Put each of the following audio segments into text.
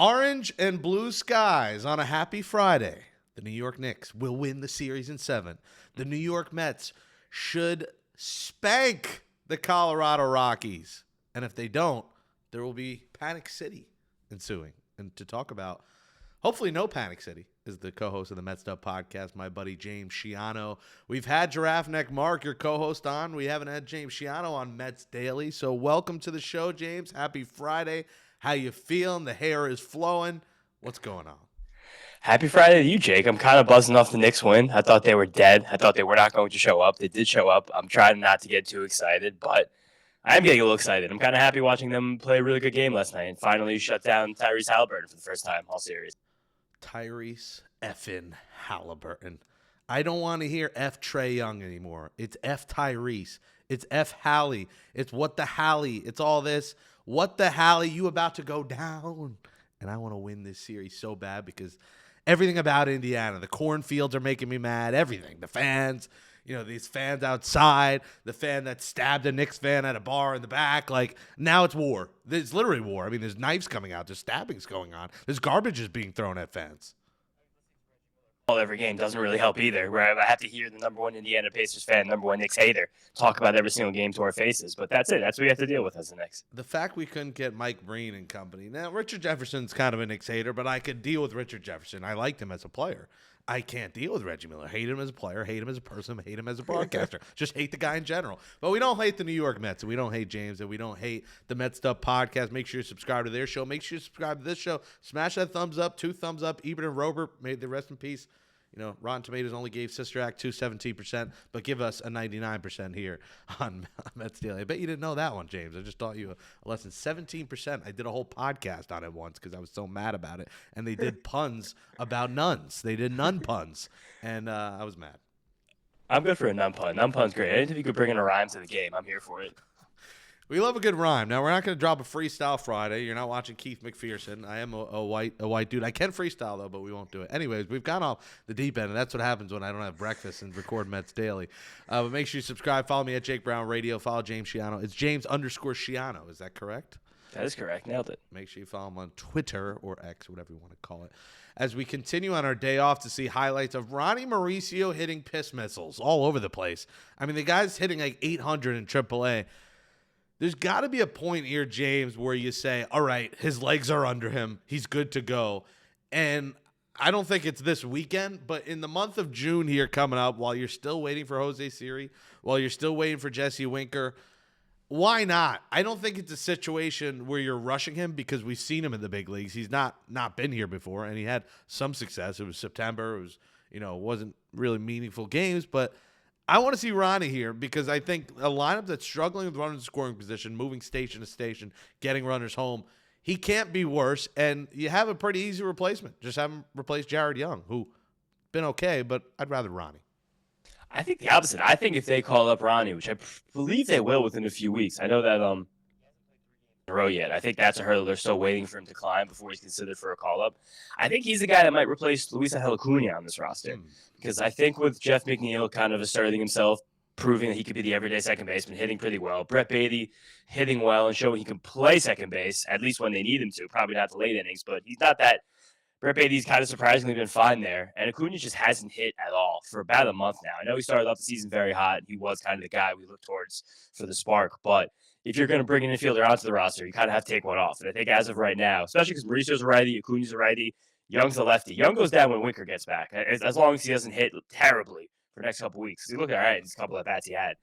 Orange and blue skies on a happy Friday. The New York Knicks will win the series in 7. The New York Mets should spank the Colorado Rockies. And if they don't, there will be Panic City ensuing. And to talk about, hopefully no Panic City, is the co-host of the Mets'd Up podcast, my buddy James Schiano. We've had Giraffe Neck Mark, your co-host, on. We haven't had James Schiano on Mets Daily. So welcome to the show, James. Happy Friday. How you feeling? The hair is flowing. What's going on? Happy Friday to you, Jake. I'm kind of buzzing off the Knicks win. I thought they were dead. I thought they were not going to show up. They did show up. I'm trying not to get too excited, but I am getting a little excited. I'm kind of happy watching them play a really good game last night and finally shut down Tyrese Halliburton for the first time all series. Tyrese effing Halliburton. I don't want to hear F Trae Young anymore. It's F Tyrese. It's F Hallie. It's what the Hallie. It's all this. What the Hallie? You about to go down. And I want to win this series so bad because everything about Indiana, the cornfields are making me mad. Everything. The fans, these fans outside, the fan that stabbed a Knicks fan at a bar in the back. Like, now it's war. It's literally war. I mean, there's knives coming out. There's stabbings going on. There's garbage is being thrown at fans. Every game doesn't really help either, where I have to hear the number one Indiana Pacers fan, number one Knicks hater, talk about every single game to our faces. But that's it. That's what we have to deal with as the Knicks. The fact we couldn't get Mike Breen and company. Now, Richard Jefferson's kind of a Knicks hater, but I could deal with Richard Jefferson. I liked him as a player. I can't deal with Reggie Miller. Hate him as a player, hate him as a person, hate him as a broadcaster. Just hate the guy in general. But we don't hate the New York Mets, and we don't hate James, and we don't hate the Mets'd Up podcast. Make sure you subscribe to their show. Make sure you subscribe to this show. Smash that thumbs up, 2 thumbs up. Ebert and Robert, may they rest in peace. Rotten Tomatoes only gave Sister Act 2 17%, but give us a 99% here on Mets Daily. I bet you didn't know that one, James. I just thought you a less than 17%. I did a whole podcast on it once because I was so mad about it. And they did puns about nuns. They did nun puns, and I was mad. I'm good for a nun pun. Nun pun's great. Anything you could bring in a rhyme to the game, I'm here for it. We love a good rhyme. Now, we're not going to drop a freestyle Friday. You're not watching Keith McPherson. I am a white dude. I can freestyle, though, but we won't do it. Anyways, we've gone off the deep end, and that's what happens when I don't have breakfast and record Mets Daily. But make sure you subscribe. Follow me at Jake Brown Radio. Follow James Schiano. It's James_Schiano. Is that correct? That is correct. Nailed it. Make sure you follow him on Twitter or X, whatever you want to call it. As we continue on our day off to see highlights of Ronnie Mauricio hitting piss missiles all over the place. I mean, the guy's hitting like 800 in AAA. There's got to be a point here, James, where you say, all right, his legs are under him. He's good to go. And I don't think it's this weekend, but in the month of June here coming up, while you're still waiting for Jose Siri, while you're still waiting for Jesse Winker, why not? I don't think it's a situation where you're rushing him because we've seen him in the big leagues. He's not been here before, and he had some success. It was September. It was, wasn't really meaningful games, but I want to see Ronnie here because I think a lineup that's struggling with runners in scoring position, moving station to station, getting runners home, he can't be worse. And you have a pretty easy replacement. Just have him replace Jared Young, who been okay, but I'd rather Ronnie. I think the opposite. I think if they call up Ronnie, which I believe they will within a few weeks. I know that in a row yet. I think that's a hurdle they're still waiting for him to climb before he's considered for a call-up. I think he's the guy that might replace Luis Angel Acuna on this roster. Because I think with Jeff McNeil kind of asserting himself, proving that he could be the everyday second baseman, hitting pretty well, Brett Baty hitting well and showing he can play second base, at least when they need him to. Probably not the late innings, but he's not that. Brett Baty's kind of surprisingly been fine there. And Acuna just hasn't hit at all for about a month now. I know he started off the season very hot. He was kind of the guy we look towards for the spark. But if you're going to bring an infielder onto the roster, you kind of have to take one off. And I think as of right now, especially because Mauricio's a righty, Acuna's a righty, Young's a lefty. Young goes down when Winker gets back, as long as he doesn't hit terribly for the next couple of weeks. He looked all right in these couple of bats he had.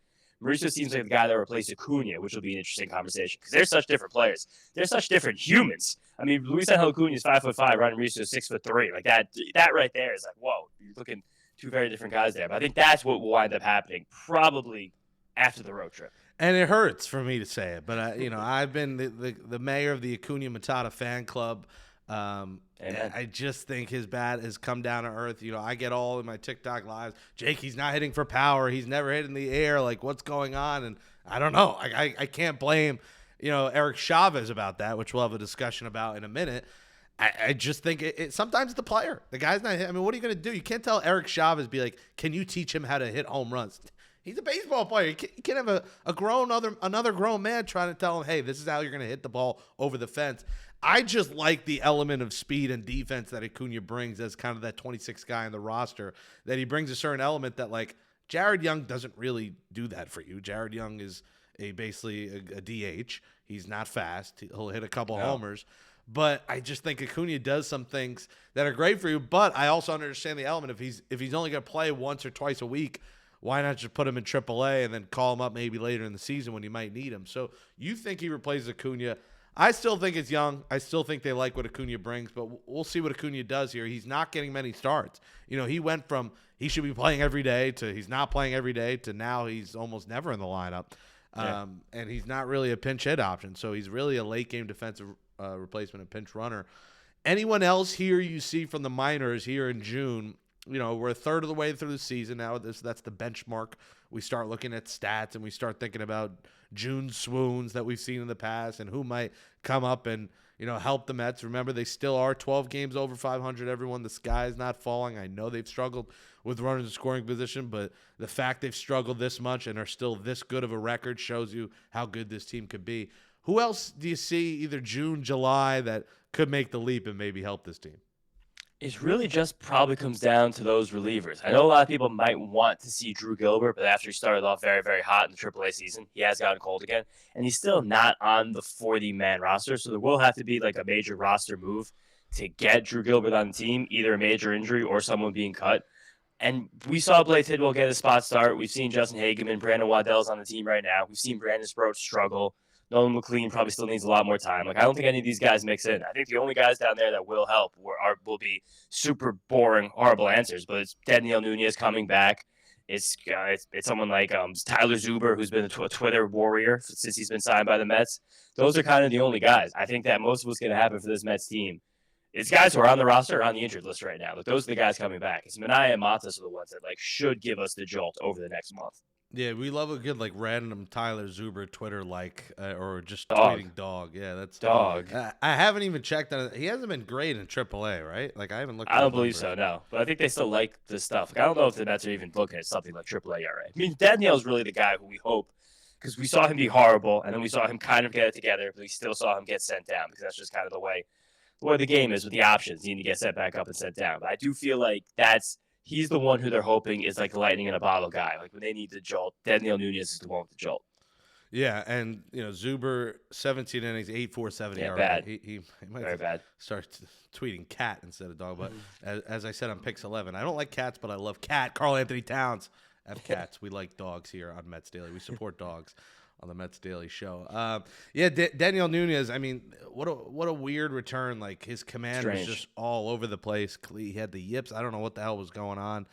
Mauricio seems like the guy that replaced Acuna, which will be an interesting conversation because they're such different players. They're such different humans. I mean, Luis Angel Acuna is 5'5", Ronnie Mauricio is 6'3". Like that right there is like, whoa, you're looking two very different guys there. But I think that's what will wind up happening probably after the road trip. And it hurts for me to say it, but I've been the mayor of the Acuna Matata fan club. I just think his bat has come down to earth. I get all in my TikTok lives. Jake, he's not hitting for power. He's never hit in the air. Like, what's going on? And I don't know. I can't blame, Eric Chavez about that, which we'll have a discussion about in a minute. I just think it sometimes the player. The guy's not hitting. I mean, what are you going to do? You can't tell Eric Chavez, be like, can you teach him how to hit home runs? He's a baseball player. You can't have another grown man trying to tell him, hey, this is how you're going to hit the ball over the fence. I just like the element of speed and defense that Acuna brings as kind of that 26th guy on the roster, that he brings a certain element that, like, Jared Young doesn't really do that for you. Jared Young is basically a DH. He's not fast. He'll hit a couple homers. But I just think Acuna does some things that are great for you. But I also understand the element if he's only going to play once or twice a week, why not just put him in AAA and then call him up maybe later in the season when you might need him? So you think he replaces Acuna? I still think it's Young. I still think they like what Acuna brings, but we'll see what Acuna does here. He's not getting many starts. He went from he should be playing every day to he's not playing every day to now he's almost never in the lineup. And he's not really a pinch hit option. So he's really a late game defensive replacement, a pinch runner. Anyone else here you see from the minors here in June? We're a third of the way through the season now. That's the benchmark. We start looking at stats and we start thinking about June swoons that we've seen in the past and who might come up and help the Mets. Remember, they still are 12 games over 500. Everyone, the sky is not falling. I know they've struggled with runners in scoring position, but the fact they've struggled this much and are still this good of a record shows you how good this team could be. Who else do you see either June, July that could make the leap and maybe help this team? It really just probably comes down to those relievers. I know a lot of people might want to see Drew Gilbert, but after he started off very, very hot in the AAA season, he has gotten cold again, and he's still not on the 40-man roster, so there will have to be like a major roster move to get Drew Gilbert on the team, either a major injury or someone being cut. And we saw Blake Tidwell get a spot start. We've seen Justin Hageman, Brandon Waddell's on the team right now. We've seen Brandon Sproat struggle. Nolan McLean probably still needs a lot more time. Like, I don't think any of these guys mix in. I think the only guys down there that will help will be super boring, horrible answers. But it's Daniel Nunez coming back. It's someone like Tyler Zuber, who's been a Twitter warrior since he's been signed by the Mets. Those are kind of the only guys. I think that most of what's going to happen for this Mets team is guys who are on the roster or on the injured list right now. Like, those are the guys coming back. It's Minaya and Matas are the ones that should give us the jolt over the next month. Yeah, we love a good random Tyler Zuber Twitter or just Dog. tweeting dog. Yeah, that's Dog. I haven't even checked on it. He hasn't been great in AAA, right? I haven't looked. I don't believe so, no. But I think they still like the stuff. I don't know if the Mets are even looking at something like AAA ERA. I mean, Daniel's really the guy who we hope, because we saw him be horrible, and then we saw him kind of get it together, but we still saw him get sent down, because that's just kind of the way the game is with the options. You need to get sent back up and sent down. But I do feel like he's the one who they're hoping is like the lightning in a bottle guy. Like, when they need the jolt, Daniel Nunez is the one with the jolt. Yeah, and Zuber, 17 innings, 8.47 ERA. Bad. He might Very bad. Start tweeting cat instead of dog. But as I said on Pix 11, I don't like cats, but I love cat. Carl Anthony Towns have cats. We like dogs here on Mets Daily. We support dogs on the Mets Daily Show. Daniel Nunez, I mean, what a weird return. Like, his command was just all over the place. He had the yips. I don't know what the hell was going on.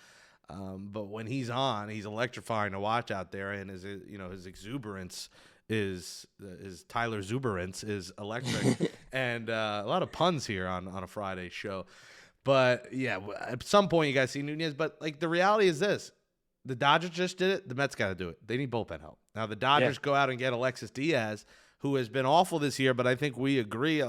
But when he's on, he's electrifying to watch out there, and his exuberance is Tyler Zuberance is electric. And a lot of puns here on a Friday show. But yeah, at some point you guys see Nunez, but the reality is this. The Dodgers just did it. The Mets got to do it. They need bullpen help. Now, the Dodgers go out and get Alexis Diaz, who has been awful this year, but I think we agree,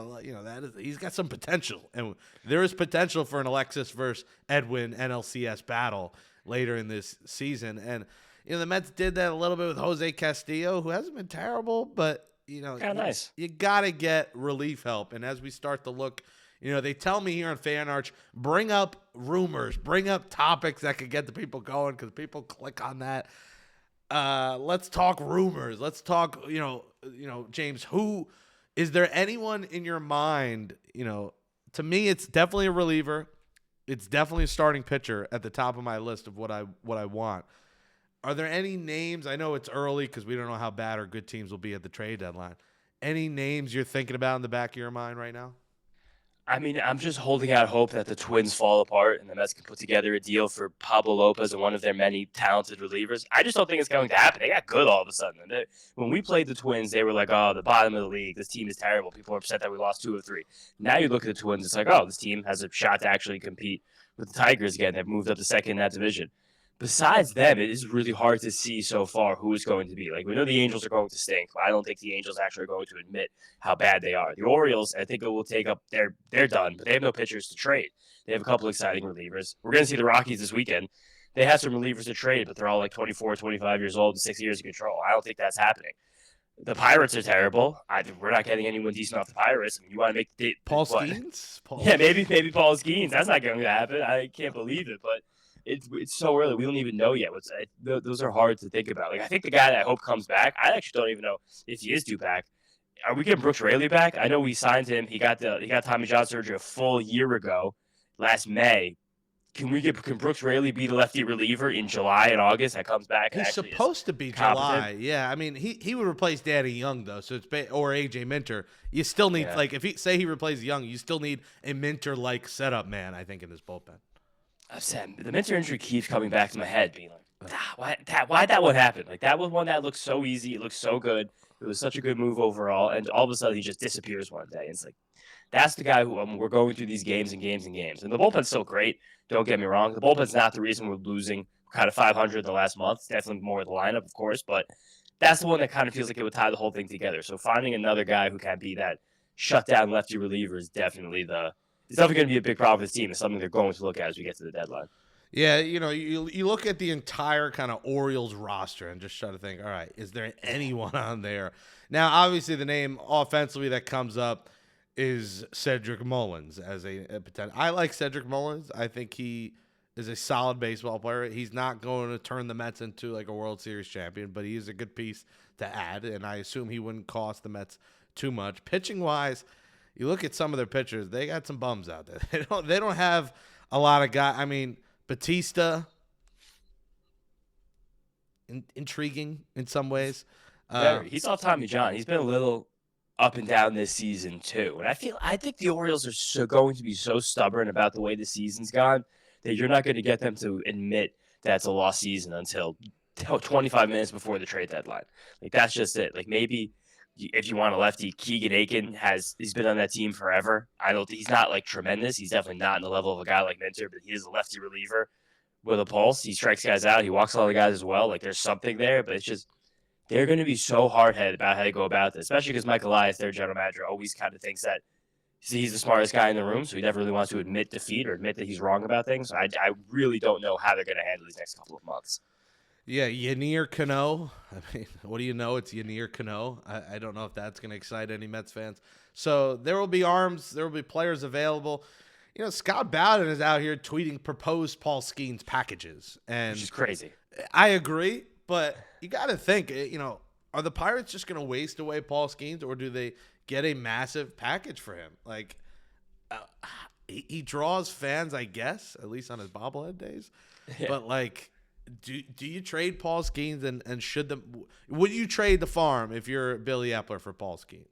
he's got some potential. And there is potential for an Alexis versus Edwin NLCS battle later in this season. And, the Mets did that a little bit with Jose Castillo, who hasn't been terrible, but, kind of nice. You got to get relief help. And as we start to look, they tell me here on Fan Arch, bring up rumors, bring up topics that could get the people going because people click on that. Let's talk rumors. Let's talk, James, who is there anyone in your mind, to me, it's definitely a reliever. It's definitely a starting pitcher at the top of my list of what I want. Are there any names? I know it's early because we don't know how bad or good teams will be at the trade deadline. Any names you're thinking about in the back of your mind right now? I mean, I'm just holding out hope that the Twins fall apart and the Mets can put together a deal for Pablo Lopez and one of their many talented relievers. I just don't think it's going to happen. They got good all of a sudden. When we played the Twins, they were like, oh, the bottom of the league. This team is terrible. People are upset that we lost 2 of 3. Now you look at the Twins, it's like, oh, this team has a shot to actually compete with the Tigers again. They've moved up to second in that division. Besides them, it is really hard to see so far who is going to be. Like, we know the Angels are going to stink, but I don't think the Angels actually are going to admit how bad they are. The Orioles, I think it will take up they're done, but they have no pitchers to trade. They have a couple exciting relievers. We're going to see the Rockies this weekend. They have some relievers to trade, but they're all 24, 25 years old and 6 years of control. I don't think that's happening. The Pirates are terrible. We're not getting anyone decent off the Pirates. I mean, you want to make Paul what? Skeens? Yeah, maybe Paul Skeens. That's not going to happen. I can't believe it, but it's so early. We don't even know yet. Those are hard to think about. Like I think the guy that I hope comes back. I actually don't even know if he is due back. Are we getting Brooks Raley back? I know we signed him. He got Tommy John surgery a full year ago, last May. Can Brooks Raley be the lefty reliever in July and August that comes back and He's actually is supposed to be competent? July. Yeah, I mean, he would replace Danny Young though, so or AJ Minter. You still need Yeah. like if he replaces Young, you still need a Minter like setup man. I think in this bullpen. I've said the Minter injury keeps coming back to my head, being like, why'd that one happen? Like that was one that looked so easy, it looked so good, it was such a good move overall, and all of a sudden he just disappears one day. And it's like that's the guy who we're going through these games and games and games, and the bullpen's still great. Don't get me wrong, the bullpen's not the reason we're losing. We're kind of 500 the last month. It's definitely more of the lineup, of course, but that's the one that kind of feels like it would tie the whole thing together. So finding another guy who can be that shutdown lefty reliever is definitely it's definitely going to be a big problem for this team. It's something they're going to look at as we get to the deadline. Yeah, you look at the entire kind of Orioles roster and just try to think, all right, is there anyone on there? Now, obviously, the name offensively that comes up is Cedric Mullins as a potential. I like Cedric Mullins. I think he is a solid baseball player. He's not going to turn the Mets into like a World Series champion, but he is a good piece to add, and I assume he wouldn't cost the Mets too much. Pitching wise, you look at some of their pitchers; they got some bums out there. They don't have a lot of guys. I mean, Batista, intriguing in some ways. He's off Tommy John. He's been a little up and down this season too, and I think the Orioles are going to be so stubborn about the way the season's gone that you're not going to get them to admit that's a lost season until 25 minutes before the trade deadline. Like that's just it. Like maybe if you want a lefty, Keegan Aiken he's been on that team forever. I don't think he's not like tremendous. He's definitely not in the level of a guy like Minter, but he is a lefty reliever with a pulse. He strikes guys out. He walks a lot of guys as well. Like there's something there, but it's just they're going to be so hard-headed about how to go about this, especially because Mike Elias, their general manager, always kind of thinks that he's the smartest guy in the room, so he never really wants to admit defeat or admit that he's wrong about things. I really don't know how they're going to handle these next couple of months. Yeah, Yennier Cano. I mean, what do you know? It's Yennier Cano. I don't know if that's going to excite any Mets fans. So there will be arms. There will be players available. Scott Bowden is out here tweeting proposed Paul Skeens packages. Which is crazy. I agree, but you got to think, are the Pirates just going to waste away Paul Skeens, or do they get a massive package for him? Like, he draws fans, I guess, at least on his bobblehead days. Yeah. But, like, do you trade Paul Skeens, and would you trade the farm if you're Billy Epler for Paul Skeens?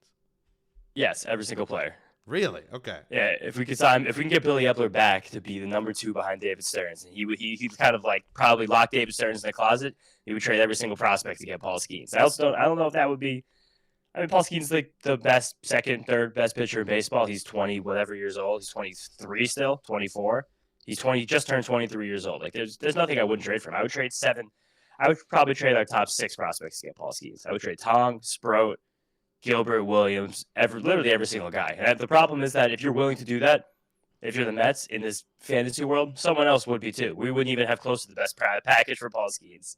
Yes, every single player. Really? Okay. Yeah, if we can get Billy Epler back to be the number 2 behind David Stearns, and he kind of like probably lock David Stearns in the closet, he would trade every single prospect to get Paul Skeens. I don't know if that would be. I mean, Paul Skeens is like the best, second, third best pitcher in baseball. He's 20 whatever years old. He's 23 still, 24. He's 20. He just turned 23 years old. Like there's nothing I wouldn't trade for him. I would trade 7. I would probably trade our top 6 prospects to get Paul Skeens. I would trade Tong, Sproat, Gilbert, Williams, literally every single guy. And the problem is that if you're willing to do that, if you're the Mets in this fantasy world, someone else would be too. We wouldn't even have close to the best package for Paul Skeens.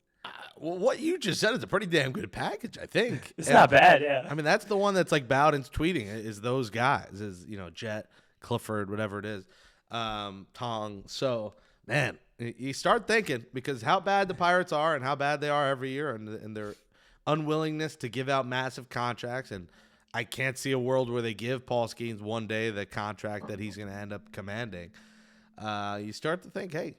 Well, what you just said is a pretty damn good package, I think. It's not bad, yeah. I mean, that's the one that's like Bowden's tweeting is those guys, is Jet, Clifford, whatever it is, Tong. So, man, you start thinking, because how bad the Pirates are and how bad they are every year, and their unwillingness to give out massive contracts, and I can't see a world where they give Paul Skeens one day the contract that he's going to end up commanding. You start to think, hey,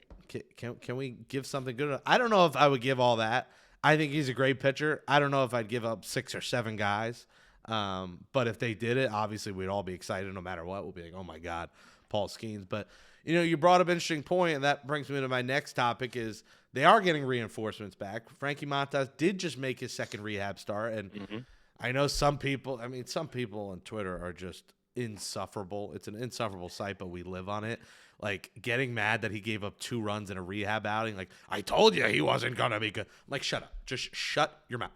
can we give something good? I don't know if I would give all that. I think he's a great pitcher. I don't know if I'd give up 6 or 7 guys. But if they did it, obviously we'd all be excited no matter what. We'll be like, oh my God, Paul Skeens. But you brought up an interesting point, and that brings me to my next topic is they are getting reinforcements back. Frankie Montas did just make his second rehab start, and I know some people on Twitter are just insufferable. It's an insufferable site, but we live on it. Like, getting mad that he gave up 2 runs in a rehab outing. Like, I told you he wasn't going to be good. I'm like, shut up. Just shut your mouth.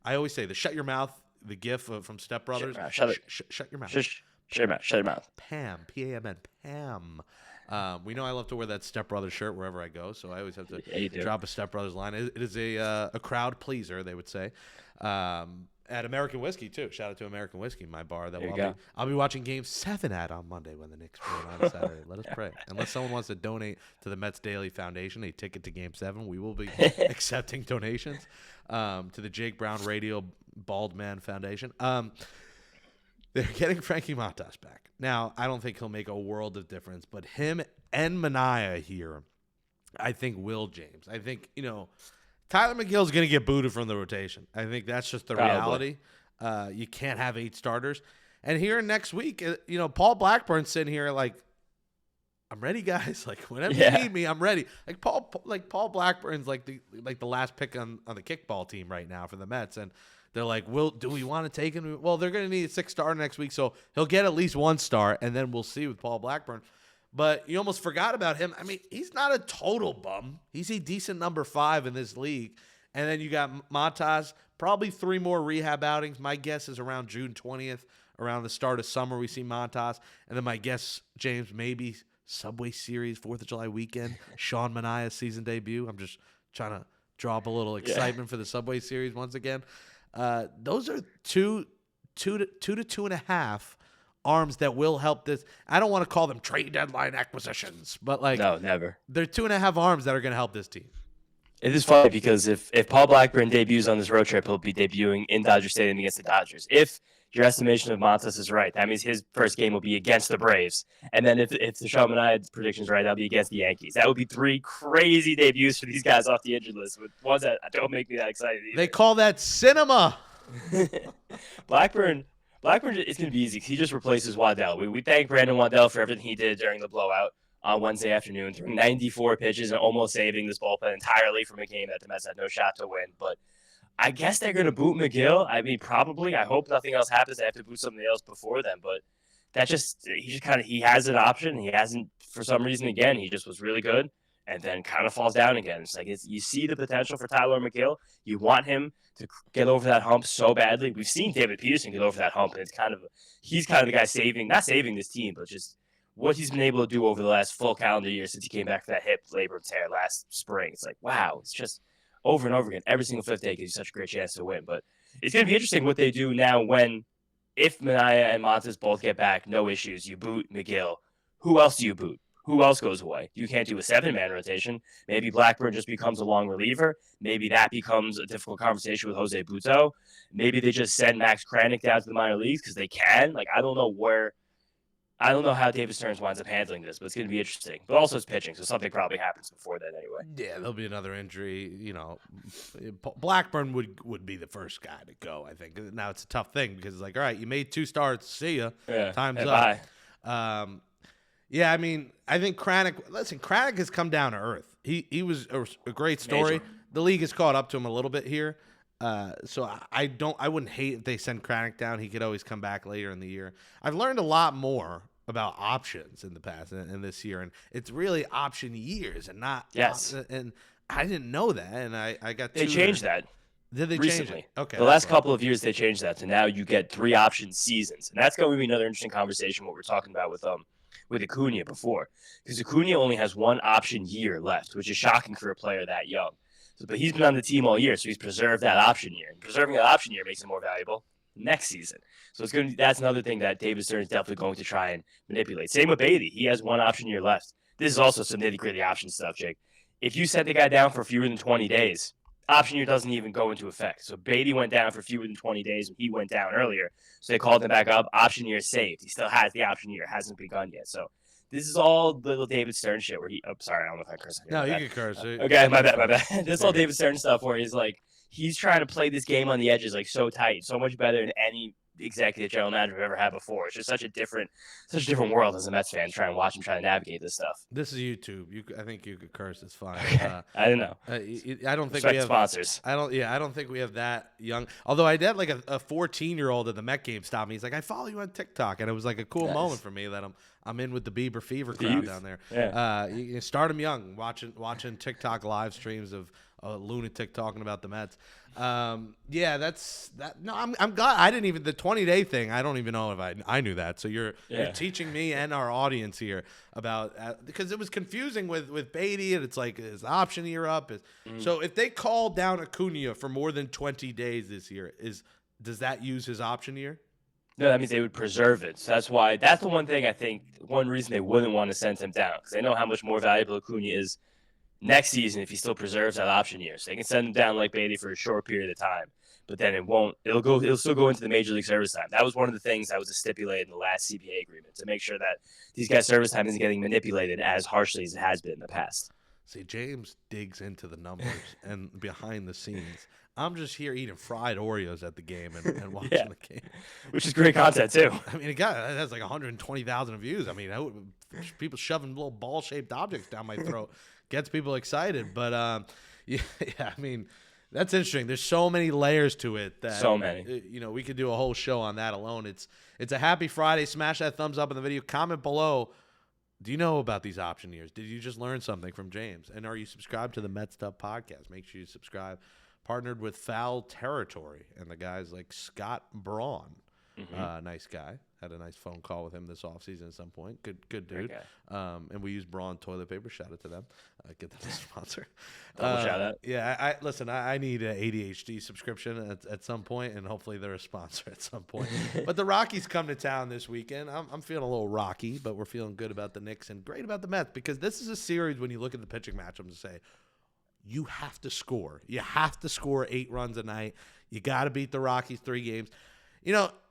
I always say the shut your mouth, the gif from Step Brothers. Shut your mouth. Shut your mouth. Shut your mouth. Pam. P-A-M-N. Pam. We know I love to wear that Step Brothers shirt wherever I go, so I always have to drop a Step Brothers line. It is a crowd pleaser, they would say. And at American Whiskey too. Shout out to American Whiskey, my bar. I'll be watching Game 7 at on Monday when the Knicks play on Saturday. Let us pray. Unless someone wants to donate to the Mets Daily Foundation a ticket to Game 7, we will be accepting donations to the Jake Brown Radio Bald Man Foundation. They're getting Frankie Montas back. Now, I don't think he'll make a world of difference, but him and Manaea here, I think will, James. I think, Tyler McGill's going to get booted from the rotation. I think that's just the reality. You can't have 8 starters. And here next week, Paul Blackburn's sitting here like, I'm ready, guys. Like, whenever you need me, I'm ready. Like Paul Blackburn's like the last pick on the kickball team right now for the Mets. And they're like, do we want to take him? Well, they're going to need a 6 star next week, so he'll get at least 1 star, and then we'll see with Paul Blackburn. But you almost forgot about him. I mean, he's not a total bum. He's a decent number 5 in this league. And then you got Montas, probably 3 more rehab outings. My guess is around June 20th, around the start of summer, we see Montas. And then my guess, James, maybe Subway Series, 4th of July weekend, Sean Manaea's season debut. I'm just trying to draw up a little excitement for the Subway Series once again. Those are 2 to 2.5 arms that will help this. I don't want to call them trade deadline acquisitions, but no, never. They're 2.5 arms that are going to help this team. It is funny because if Paul Blackburn debuts on this road trip, he'll be debuting in Dodger Stadium against the Dodgers. If your estimation of Montas is right, that means his first game will be against the Braves. And then if the Sean Manaea prediction is right, that'll be against the Yankees. That would be 3 crazy debuts for these guys off the injured list, with ones that don't make me that excited either. They call that cinema. Blackburn, it's going to be easy because he just replaces Waddell. We thank Brandon Waddell for everything he did during the blowout on Wednesday afternoon, throwing 94 pitches and almost saving this bullpen entirely from a game that the Mets had no shot to win. But I guess they're going to boot McGill. I mean, probably. I hope nothing else happens. They have to boot somebody else before then. But he has an option. He hasn't, for some reason, again, he just was really good and then kind of falls down again. It's like you see the potential for Tyler McGill. You want him to get over that hump so badly. We've seen David Peterson get over that hump, and he's kind of the guy not saving this team, but just what he's been able to do over the last full calendar year since he came back from that hip labor tear last spring. It's like, wow, it's just over and over again. Every single 5th day gives you such a great chance to win. But it's going to be interesting what they do now if Manaea and Montas both get back, no issues, you boot McGill. Who else do you boot? Who else goes away? You can't do a 7-man rotation. Maybe Blackburn just becomes a long reliever. Maybe that becomes a difficult conversation with Jose Butto. Maybe they just send Max Kranick down to the minor leagues because they can. Like, I don't know how David Stearns winds up handling this, but it's going to be interesting. But also it's pitching, so something probably happens before that anyway. Yeah, there'll be another injury. Blackburn would be the first guy to go, I think. Now it's a tough thing because it's like, all right, you made 2 starts. See ya. Yeah. Time's up. Bye. Yeah, I mean, I think Kranick has come down to earth. He was a great story. Major. The league has caught up to him a little bit here. So I wouldn't hate if they send Kranick down. He could always come back later in the year. I've learned a lot more about options in the past and this year, and it's really option years and not. Yes. And I didn't know that, and I got. They changed that. Did they recently. Change it? Okay. The last couple of years they changed that, so now you get 3 option seasons, and that's going to be another interesting conversation. What we're talking about with Acuna before, because Acuna only has 1 option year left, which is shocking for a player that young. But he's been on the team all year, so he's preserved that option year. And preserving that option year makes him more valuable next season. So that's another thing that David Stern is definitely going to try and manipulate. Same with Beatty. He has 1 option year left. This is also some nitty-gritty option stuff, Jake. If you set the guy down for fewer than 20 days, option year doesn't even go into effect. So Beatty went down for fewer than 20 days when he went down earlier. So they called him back up. Option year saved. He still has the option year. Hasn't begun yet. So this is all little David Stern shit where sorry, I don't know if I curse. No, you can curse. Okay, my bad. This is all David Stern stuff where he's trying to play this game on the edges so tight, so much better than any executive general manager we've ever had before. It's just such a different world as a Mets fan trying to watch him trying to navigate this stuff. This is YouTube. I think you could curse. It's fine. I don't know. I don't think Respect we have sponsors. I don't think we have that young. Although I did a 14-year-old at the Met game stop me. He's like, I follow you on TikTok, and it was like a cool moment for me that I'm in with the Bieber Fever crowd down there. Yeah. You start him young, watching TikTok live streams of a lunatic talking about the Mets. That's that. No, I'm glad I didn't even the 20-day thing. I don't even know if I knew that. So you're teaching me and our audience here about because it was confusing with Beatty, and it's like his option year up. So if they call down Acuna for more than 20 days this year, does that use his option year? No, that means they would preserve it. So that's the one thing I think, one reason they wouldn't want to send him down, because they know how much more valuable Acuna is next season if he still preserves that option year. So they can send him down like Beatty for a short period of time, but then it'll still go into the major league service time. That was one of the things that was stipulated in the last CBA agreement, to make sure that these guys' service time isn't getting manipulated as harshly as it has been in the past. See, James digs into the numbers and behind the scenes. I'm just here eating fried Oreos at the game and watching the game. Which is great content, too. I mean, it has like 120,000 views. I mean, people shoving little ball-shaped objects down my throat gets people excited. But, yeah, I mean, that's interesting. There's so many layers to it. So many. We could do a whole show on that alone. It's a happy Friday. Smash that thumbs up in the video. Comment below. Do you know about these option years? Did you just learn something from James? And are you subscribed to the Mets'd Up podcast? Make sure you subscribe. Partnered with Foul Territory and the guys like Scott Braun. Nice guy. Had a nice phone call with him this offseason at some point. Good dude. And we use Braun toilet paper. Shout out to them. Get them a sponsor. Double shout out. Yeah, I need an ADHD subscription at some point, and hopefully they're a sponsor at some point. But the Rockies come to town this weekend. I'm feeling a little rocky, but we're feeling good about the Knicks and great about the Mets, because this is a series when you look at the pitching matchups and say, you have to score. You have to score 8 runs a night. You got to beat the Rockies 3 games.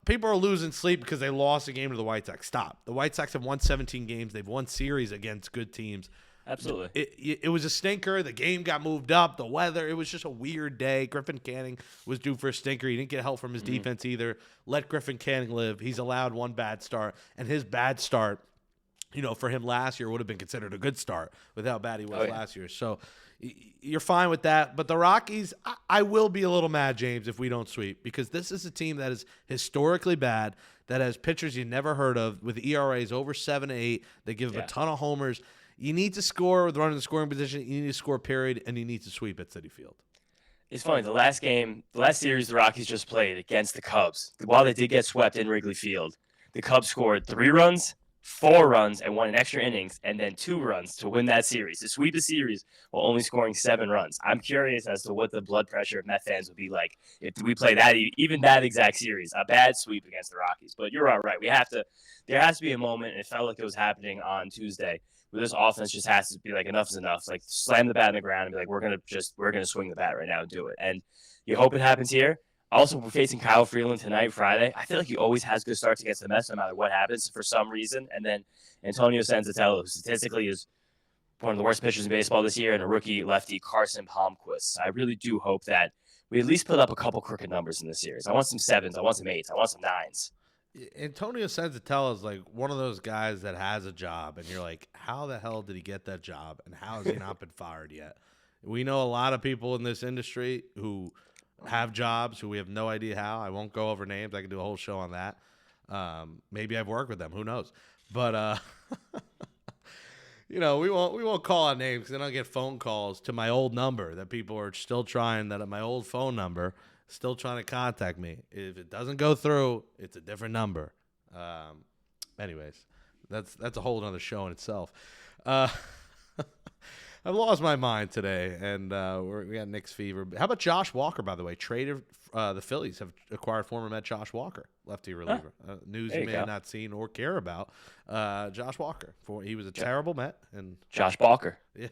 People are losing sleep because they lost a game to the White Sox. Stop. The White Sox have won 17 games. They've won series against good teams. Absolutely. It was a stinker. The game got moved up. The weather. It was just a weird day. Griffin Canning was due for a stinker. He didn't get help from his defense either. Let Griffin Canning live. He's allowed one bad start. And his bad start, for him last year would have been considered a good start with how bad he was last year. So you're fine with that. But the Rockies, I will be a little mad, James, if we don't sweep, because this is a team that is historically bad, that has pitchers you never heard of with ERAs over 7-8. They give up a ton of homers. You need to score with running the scoring position. You need to score, period, and you need to sweep at Citi Field. It's funny. The last series the Rockies just played against the Cubs, while they did get swept in Wrigley Field, the Cubs scored 3 runs, 4 runs, and won in extra innings, and then 2 runs to win that series, to sweep the series while only scoring 7 runs. I'm curious as to what the blood pressure of Met fans would be like if we play that, even that exact series, a bad sweep against the Rockies. But you're right. There has to be a moment, and it felt like it was happening on Tuesday, where this offense just has to be like, enough is enough. Like, slam the bat in the ground and be like, we're gonna swing the bat right now and do it. And you hope it happens here. Also, we're facing Kyle Freeland tonight, Friday. I feel like he always has good starts against the Mets, no matter what happens, for some reason. And then Antonio Senzatello, who statistically is one of the worst pitchers in baseball this year, and a rookie lefty, Carson Palmquist. I really do hope that we at least put up a couple crooked numbers in this series. I want some 7s. I want some 8s. I want some 9s. Antonio Senzatello is like one of those guys that has a job, and you're like, how the hell did he get that job, and how has he not been fired yet? We know a lot of people in this industry who have jobs who we have no idea how. I won't go over names. I can do a whole show on that. Maybe I've worked with them. Who knows? But we won't call out names, because then I'll get phone calls to my old number that people are still trying, that my old phone number, still trying to contact me. If it doesn't go through, it's a different number. Anyways, that's a whole other show in itself. I've lost my mind today, and we got Knicks fever. How about Josh Walker, by the way? The Phillies have acquired former Met Josh Walker, lefty reliever. News you may have not seen or care about. Josh Walker, he was a terrible Met, and Josh Balker. Yeah,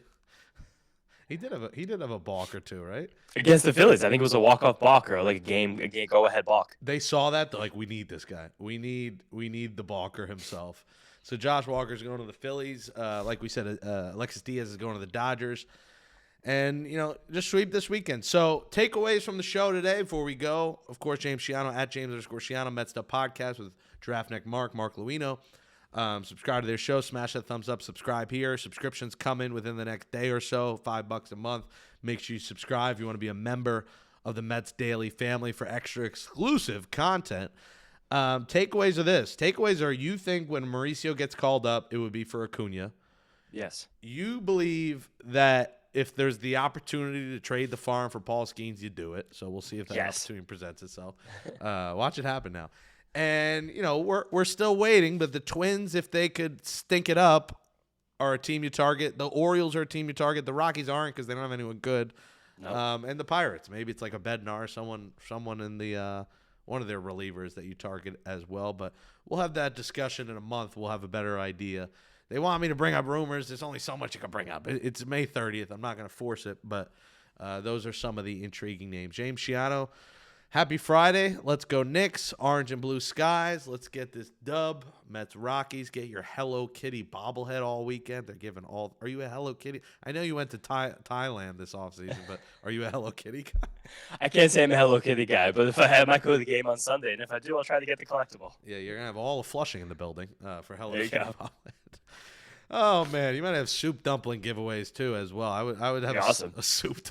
he did have a balk or two, right? Against the Phillies, I think it was a walk-off balk, or like a game go-ahead balk. They saw that, they're like, we need this guy. We need the balker himself. So Josh Walker's going to the Phillies. Like we said, Alexis Diaz is going to the Dodgers. And, just sweep this weekend. So takeaways from the show today before we go. Of course, James Schiano, at James_Schiano, Mets'd Up podcast with Draftneck Mark Luino. Subscribe to their show. Smash that thumbs up. Subscribe here. Subscriptions come in within the next day or so. $5 a month. Make sure you subscribe if you want to be a member of the Mets Daily family for extra exclusive content. Takeaways are this. Takeaways are, you think when Mauricio gets called up, it would be for Acuna. Yes. You believe that if there's the opportunity to trade the farm for Paul Skeens, you do it. So we'll see if that opportunity presents itself. Watch it happen now. And, we're still waiting, but the Twins, if they could stink it up, are a team you target. The Orioles are a team you target. The Rockies aren't, because they don't have anyone good. Nope. And the Pirates. Maybe it's like a Bednar, someone in the one of their relievers that you target as well. But we'll have that discussion in a month. We'll have a better idea. They want me to bring up rumors. There's only so much you can bring up. It's May 30th. I'm not going to force it, but those are some of the intriguing names. James Schiano, happy Friday. Let's go Knicks, orange and blue skies. Let's get this dub. Mets Rockies, get your Hello Kitty bobblehead all weekend. They're giving all. Are you a Hello Kitty? I know you went to Thailand this offseason, but are you a Hello Kitty guy? I can't say I'm a Hello Kitty guy, but if I might go to the game on Sunday, and if I do, I'll try to get the collectible. Yeah, you're going to have all of Flushing in the building for Hello There you Kitty go. bobblehead. Oh man, you might have soup dumpling giveaways too as well. I would have Awesome. a soup.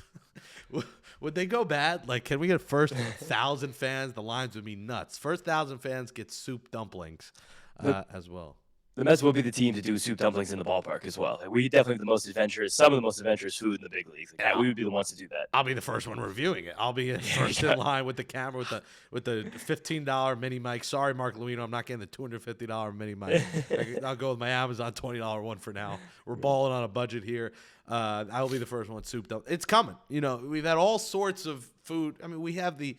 Would they go bad? Like, can we get first 1,000 fans? The lines would be nuts. First 1,000 fans get soup dumplings as well. The Mets will be the team to do soup dumplings in the ballpark as well. We definitely have the most adventurous, some of the most adventurous food in the big leagues. Like, we would be the ones to do that. I'll be the first one reviewing it. I'll be first in line with the camera with the $15 mini mic. Sorry, Mark Luino, I'm not getting the $250 mini mic. I'll go with my Amazon $20 one for now. We're balling on a budget here. I will be the first one souped up. It's coming. You know, we've had all sorts of food. I mean, we have the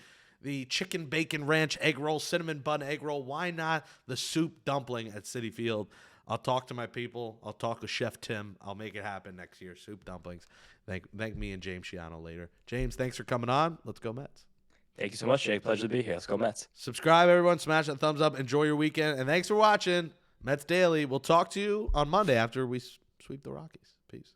chicken bacon ranch egg roll, cinnamon bun egg roll. Why not the soup dumpling at Citi Field? I'll talk to my people. I'll talk with Chef Tim. I'll make it happen next year. Soup dumplings. Thank me and James Schiano later. James, thanks for coming on. Let's go Mets. Thank you so much, Jake. Pleasure to be here. Let's go Mets. Subscribe, everyone. Smash that thumbs up. Enjoy your weekend. And thanks for watching Mets Daily. We'll talk to you on Monday after we sweep the Rockies. Peace.